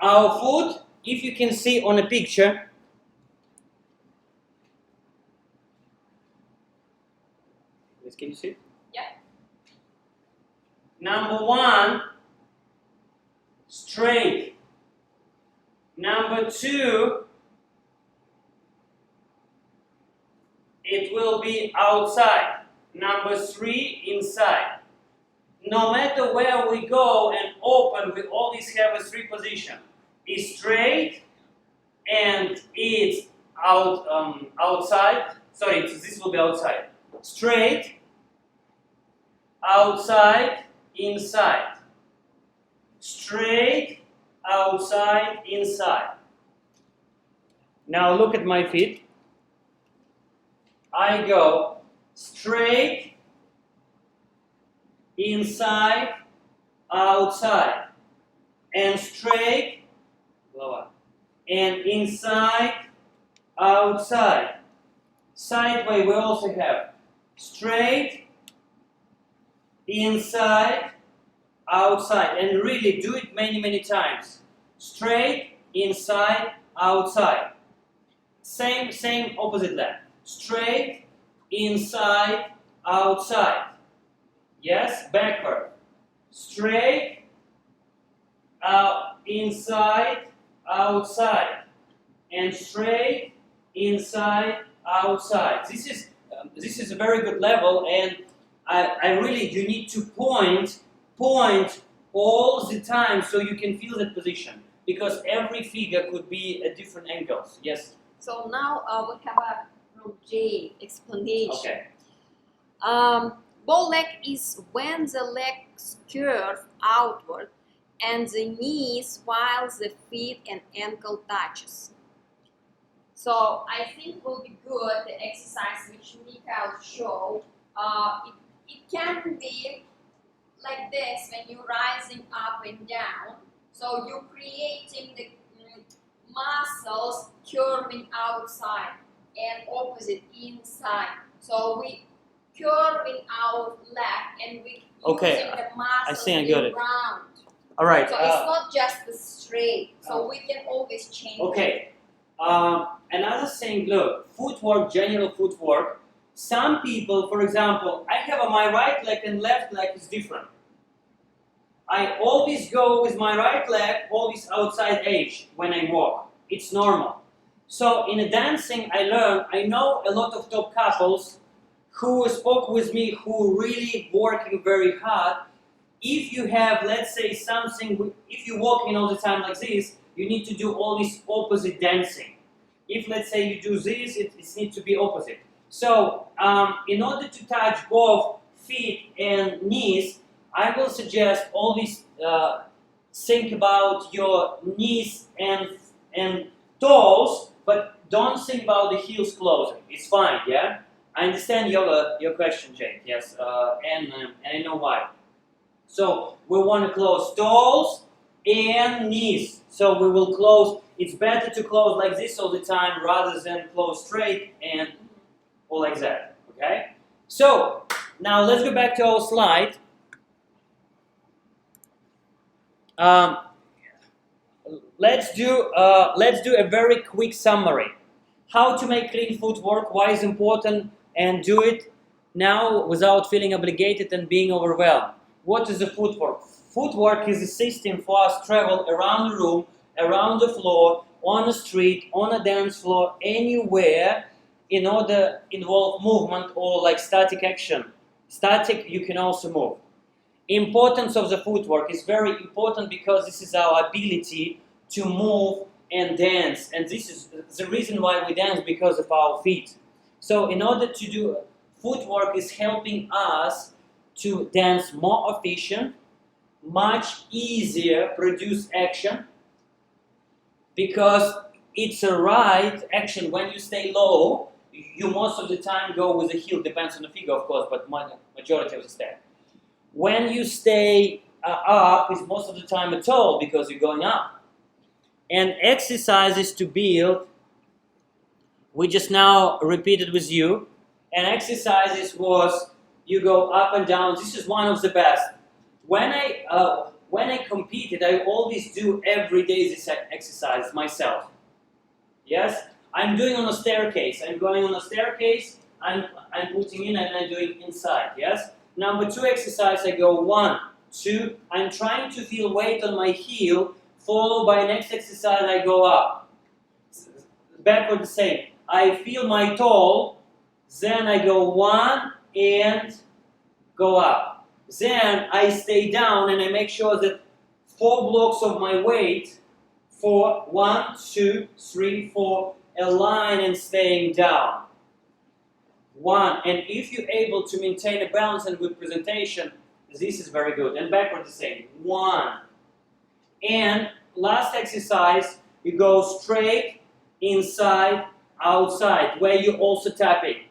Our foot, if you can see on a picture, can you see? Yeah. Number 1, straight. Number 2, it will be outside. Number 3, inside. No matter where we go and open, we always have a 3 position. It's straight and it's outside. Sorry, this will be outside. Straight, outside, inside. Straight, outside, inside. Now look at my feet. I go straight, inside, outside, and straight, lower, and inside, outside. Sideway we also have straight, inside, outside, and really do it many times. Straight, inside, outside. Same opposite leg. Straight, inside, outside. Yes, backward. Straight, out, inside, outside, and straight, inside, outside. This is a very good level, and I really, you need to point all the time so you can feel that position, because every figure could be at different angles. Yes. So now we have a from J explanation. Okay. Bow leg is when the legs curve outward and the knees while the feet and ankle touches. So I think will be good the exercise which Mikael showed. It can be like this when you're rising up and down. So you're creating the muscles curving outside and opposite inside. So we curving our leg and we using the muscles around. All right. So it's not just the straight. So we can always change. Okay. Another thing, look, footwork, general footwork. Some people, for example, I have my right leg and left leg is different. I always go with my right leg, always outside edge when I walk. It's normal. So in dancing, I know a lot of top couples who spoke with me who really working very hard. If you have, let's say, something, if you're walking all the time like this, you need to do always opposite dancing. If, let's say, you do this, it needs to be opposite. So, in order to touch both feet and knees, I will suggest always think about your knees and toes, but don't think about the heels closing. It's fine, yeah? I understand your question, Jane, yes, and I know why. So, we want to close toes and knees. So, we will close. It's better to close like this all the time rather than close straight and all like that, okay? So, now let's go back to our slide. Let's do a very quick summary. How to make clean footwork, why is important, and do it now without feeling obligated and being overwhelmed. What is the footwork? Footwork is a system for us to travel around the room, around the floor, on the street, on a dance floor, anywhere, in order to involve movement or like static action. Static, you can also move. Importance of the footwork is very important because this is our ability to move and dance, and this is the reason why we dance, because of our feet. So in order to do footwork is helping us to dance more efficient, much easier produce action, because it's a right action. When you stay low, you most of the time go with the heel, depends on the figure of course, but majority of the step. When you stay up, is most of the time a tall because you're going up. And exercises to build, we just now repeated with you, and exercises was you go up and down. This is one of the best. When I competed, I always do every day this exercise myself. Yes, I'm doing on a staircase. I'm going on a staircase. I'm putting in and I'm doing inside. Yes. Number 2 exercise. I go 1, 2. I'm trying to feel weight on my heel. Followed by next exercise. I go up. Backward the same. I feel my toe. Then I go 1 and go up. Then I stay down and I make sure that 4 blocks of my weight, 4, 1, 2, 3, 4, align and staying down. 1, and if you're able to maintain a balance and good presentation, this is very good. And backward the same. 1. And last exercise, you go straight, inside, outside, where you're also tapping.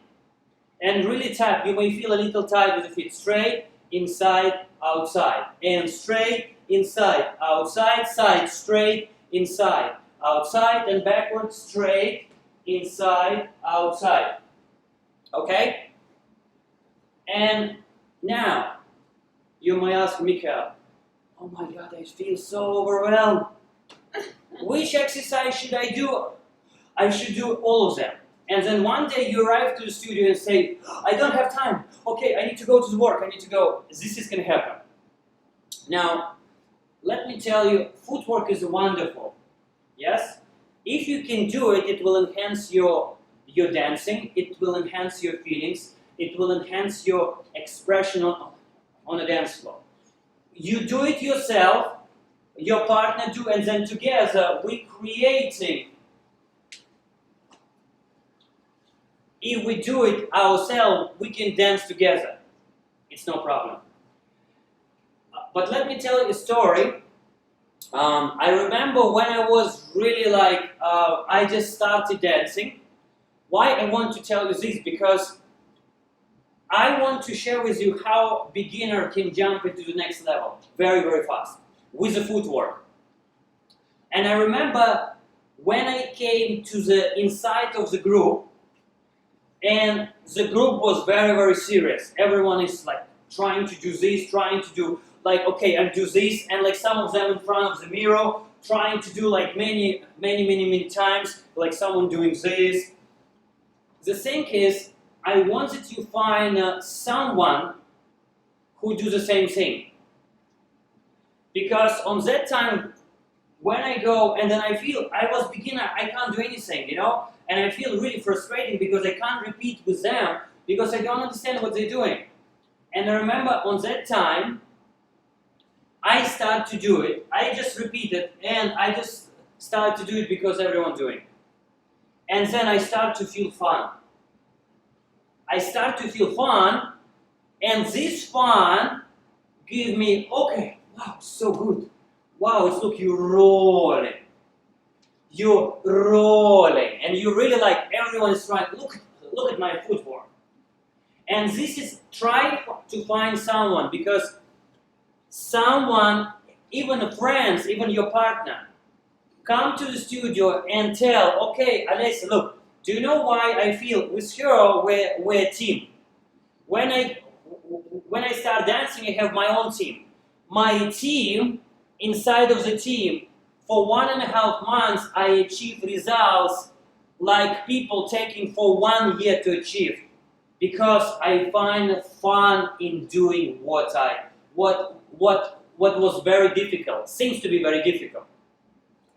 And really tap. You may feel a little tight with the feet. Straight, inside, outside. And straight, inside, outside, side, straight, inside, outside, and backward, straight, inside, outside. Okay? And now, you may ask Mikael, oh my God, I feel so overwhelmed. Which exercise should I do? I should do all of them. And then one day you arrive to the studio and say, I don't have time. Okay, I need to go to work. I need to go. This is going to happen. Now, let me tell you, footwork is wonderful. Yes? If you can do it, it will enhance your dancing. It will enhance your feelings. It will enhance your expression on a dance floor. You do it yourself, your partner do, and then together we're creating. If we do it ourselves, we can dance together. It's no problem. But let me tell you a story. I remember when I was really I just started dancing. Why I want to tell you this? Because I want to share with you how beginner can jump into the next level very, very fast with the footwork. And I remember when I came to the inside of the group, and the group was very, very serious. Everyone is trying to do this, trying to do okay, I do this, and some of them in front of the mirror, trying to do many times, someone doing this. The thing is, I wanted to find someone who do the same thing. Because on that time, when I go and then I feel I was beginner, I can't do anything, and I feel really frustrated because I can't repeat with them because I don't understand what they're doing. And I remember on that time, I start to do it. I just repeat it, and I just start to do it because everyone's doing it. And then I start to feel fun. I start to feel fun, and this fun give me, okay, wow, so good. Wow, it's look, you're rolling. You're rolling, and you really everyone is trying, look at my footwork. And this is, try to find someone, because someone, even friends, even your partner, come to the studio and tell, okay, Alessia, look, do you know why I feel with her we're a team? When I start dancing, I have my own team. My team, inside of the team, for 1.5 months, I achieve results like people taking for 1 year to achieve. Because I find fun in doing what was very difficult, seems to be very difficult.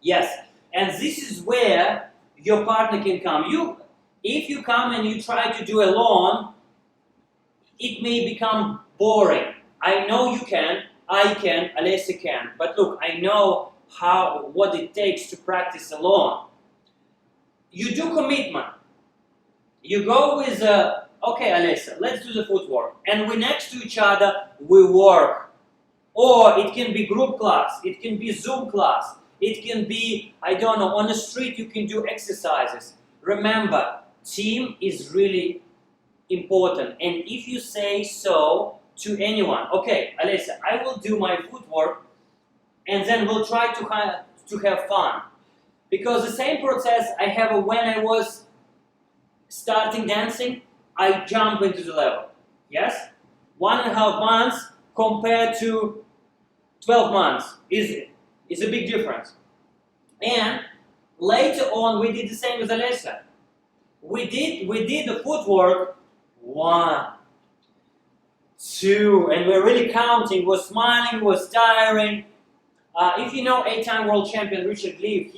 Yes, and this is where your partner can come. If you come and you try to do alone, it may become boring. I know you can, I can, Alessia can, but look, I know what it takes to practice alone. You do commitment. You go with okay, Alessia, let's do the footwork. And we're next to each other, we work. Or it can be group class, it can be Zoom class, it can be, I don't know, on the street you can do exercises. Remember, team is really important. And if you say so to anyone, okay, Alessia, I will do my footwork, and then we'll try to have fun. Because the same process I have when I was starting dancing, I jump into the level. Yes? 1.5 months compared to 12 months is a big difference. And later on, we did the same with Alessia. We did the footwork 1, 2, and we're really counting. We're smiling. We're tiring. If you know 8-time world champion Richard Gleave,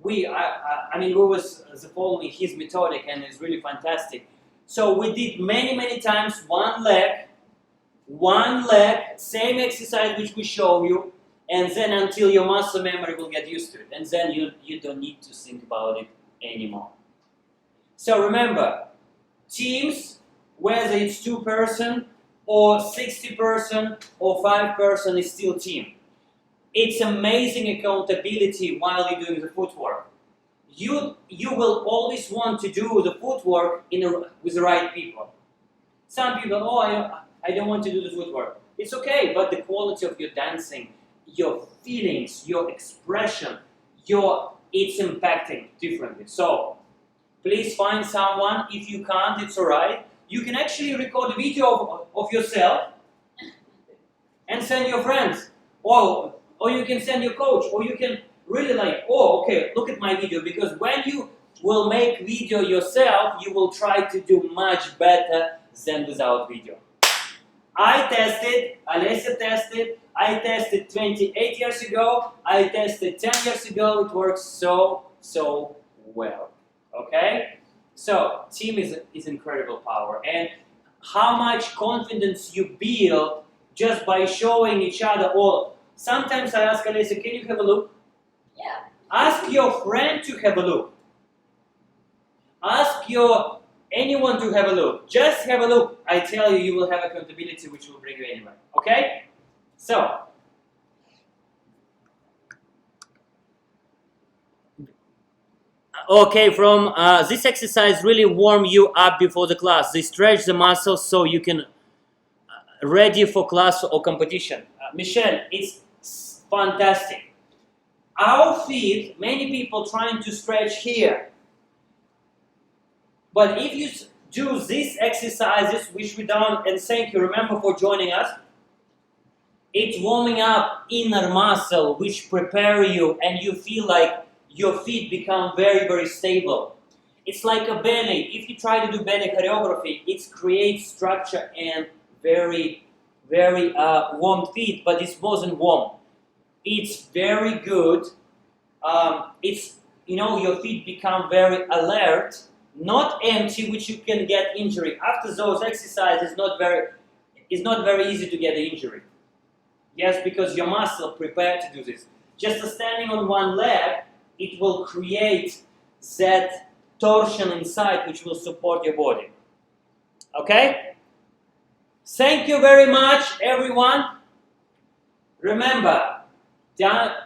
we was following his methodic, and it's really fantastic. So we did many times one leg, same exercise which we show you, and then until your muscle memory will get used to it, and then you don't need to think about it anymore. So remember, teams, whether it's 2-person or 60-person or 5-person, is still team. It's amazing accountability while you're doing the footwork. You will always want to do the footwork with the right people. Some people, I don't want to do the footwork. It's okay, but the quality of your dancing, your feelings, your expression, it's impacting differently. So, please find someone. If you can't, it's alright. You can actually record a video of yourself and send your friends. Or you can send your coach. Or you can really okay, look at my video. Because when you will make video yourself, you will try to do much better than without video. I tested, Alessia tested, I tested 28 years ago, I tested 10 years ago, it works so well, okay? So, team is incredible power, and how much confidence you build just by showing each other, or sometimes I ask Alessia, can you have a look? Yeah. Ask your friend to have a look. Ask anyone to have a look. Just have a look. I tell you, you will have accountability which will bring you anywhere. Okay? So, okay, from this exercise really warm you up before the class. They stretch the muscles so you can ready for class or competition. Michelle, it's fantastic. Our feet, many people trying to stretch here. But if you do these exercises, which we done, and thank you, remember for joining us, it's warming up inner muscle, which prepare you, and you feel like your feet become very, very stable. It's like a ballet. If you try to do ballet choreography, it creates structure and very, very warm feet, but it wasn't warm. It's very good. Your feet become very alert, not empty, which you can get injury. After those exercises, it's not very easy to get an injury. Yes, because your muscle prepared to do this. Just standing on one leg, it will create that torsion inside which will support your body. Okay? Thank you very much, everyone. Remember,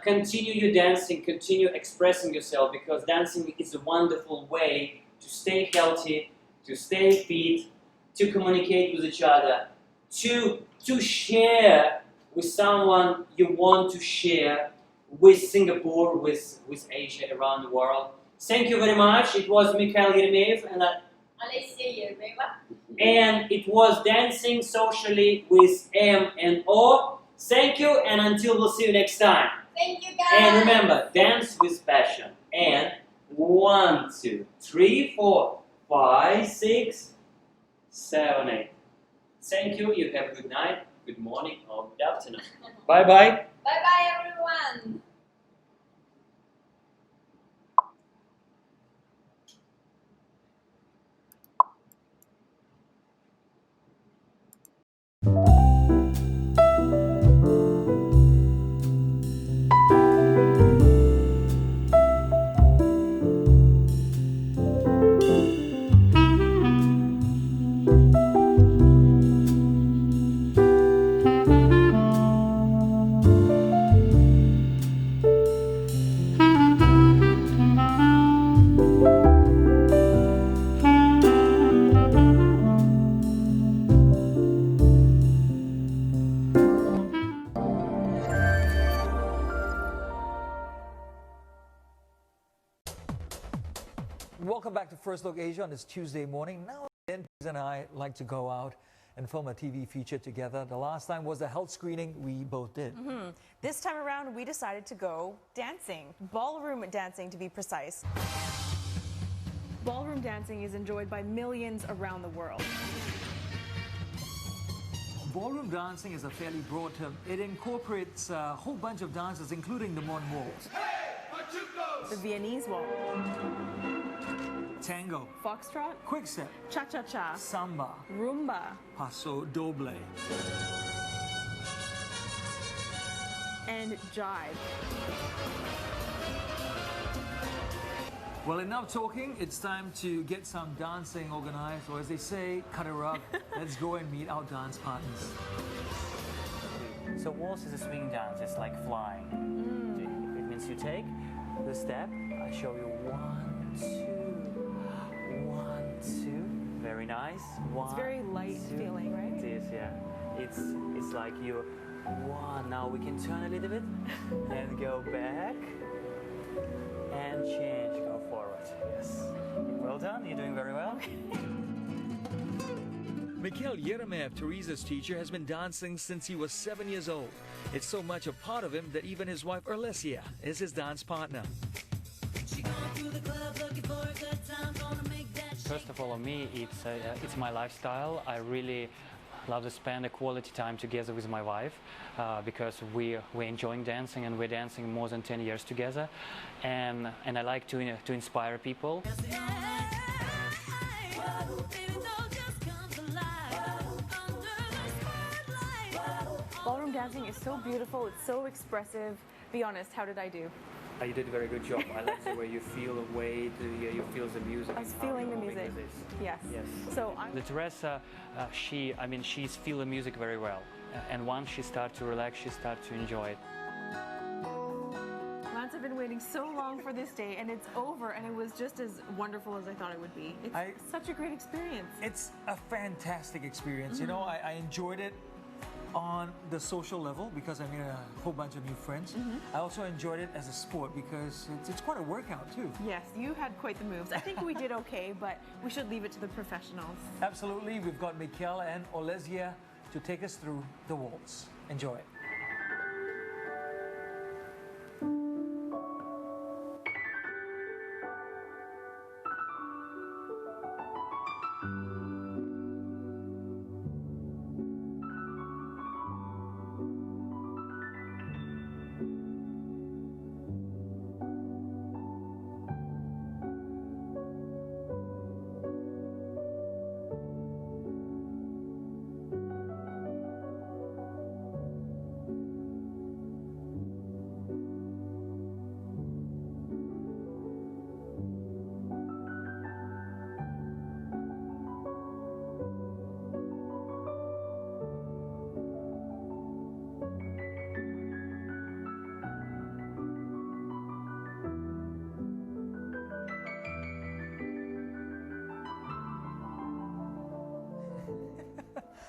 continue your dancing, continue expressing yourself, because dancing is a wonderful way to stay healthy, to stay fit, to communicate with each other, to share with someone you want to share, with Singapore, with Asia, around the world. Thank you very much. It was Mikhail Yermeyev and Alessia Yermeva. And it was Dancing Socially with M and O. Thank you, and until we'll see you next time. Thank you, guys. And remember, dance with passion. And 1, 2, 3, 4, 5, 6, 7, 8. Thank you. You have a good night, good morning, or good afternoon. Bye-bye. Bye-bye, everyone. Welcome back to First Look Asia on this Tuesday morning. Now, Dennis and I like to go out and film a TV feature together. The last time was the health screening we both did. This time around, we decided to go dancing. Ballroom dancing, to be precise. Ballroom dancing is enjoyed by millions around the world. Ballroom dancing is a fairly broad term. It incorporates a whole bunch of dances, including the modern waltz, The Viennese waltz, tango, foxtrot, quickstep, cha-cha-cha, samba, rumba, paso doble. and jive. Well, enough talking. It's time to get some dancing organized, or as they say, cut her up. Let's go and meet our dance partners. So waltz is a swing dance. It's like flying. It means you take the step. I show you 1, 2, 1, 2. Very nice. It's very light feeling, right? It is, yeah. It's like you. One. Now we can turn a little bit and go back and change. Go forward. Yes. Well done. You're doing very well. Mikhail Yeremeyev, Teresa's teacher, has been dancing since he was 7 years old. It's so much a part of him that even his wife Olesia is his dance partner. First of all, on me, it's my lifestyle. I really love to spend a quality time together with my wife because we're enjoying dancing, and we're dancing more than 10 years together, and I like to inspire people. Ballroom dancing is so beautiful, it's so expressive. Be honest, how did I do? You did a very good job. I like the way you feel the weight, you feel the music. I was feeling the music. Yes. Yes. So the Teresa, she's feel the music very well, and once she starts to relax, she starts to enjoy it. Lance, I've been waiting so long for this day, and it's over, and it was just as wonderful as I thought it would be. It's such a great experience. It's a fantastic experience. You know, I enjoyed it on the social level because I made a whole bunch of new friends. I also enjoyed it as a sport because it's quite a workout too. Yes, you had quite the moves. I think we did okay, but we should leave it to the professionals. Absolutely. We've got Mikhail and Olesia to take us through the waltz. Enjoy.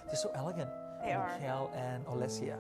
They're so elegant. They are. Mikhail and Olesia.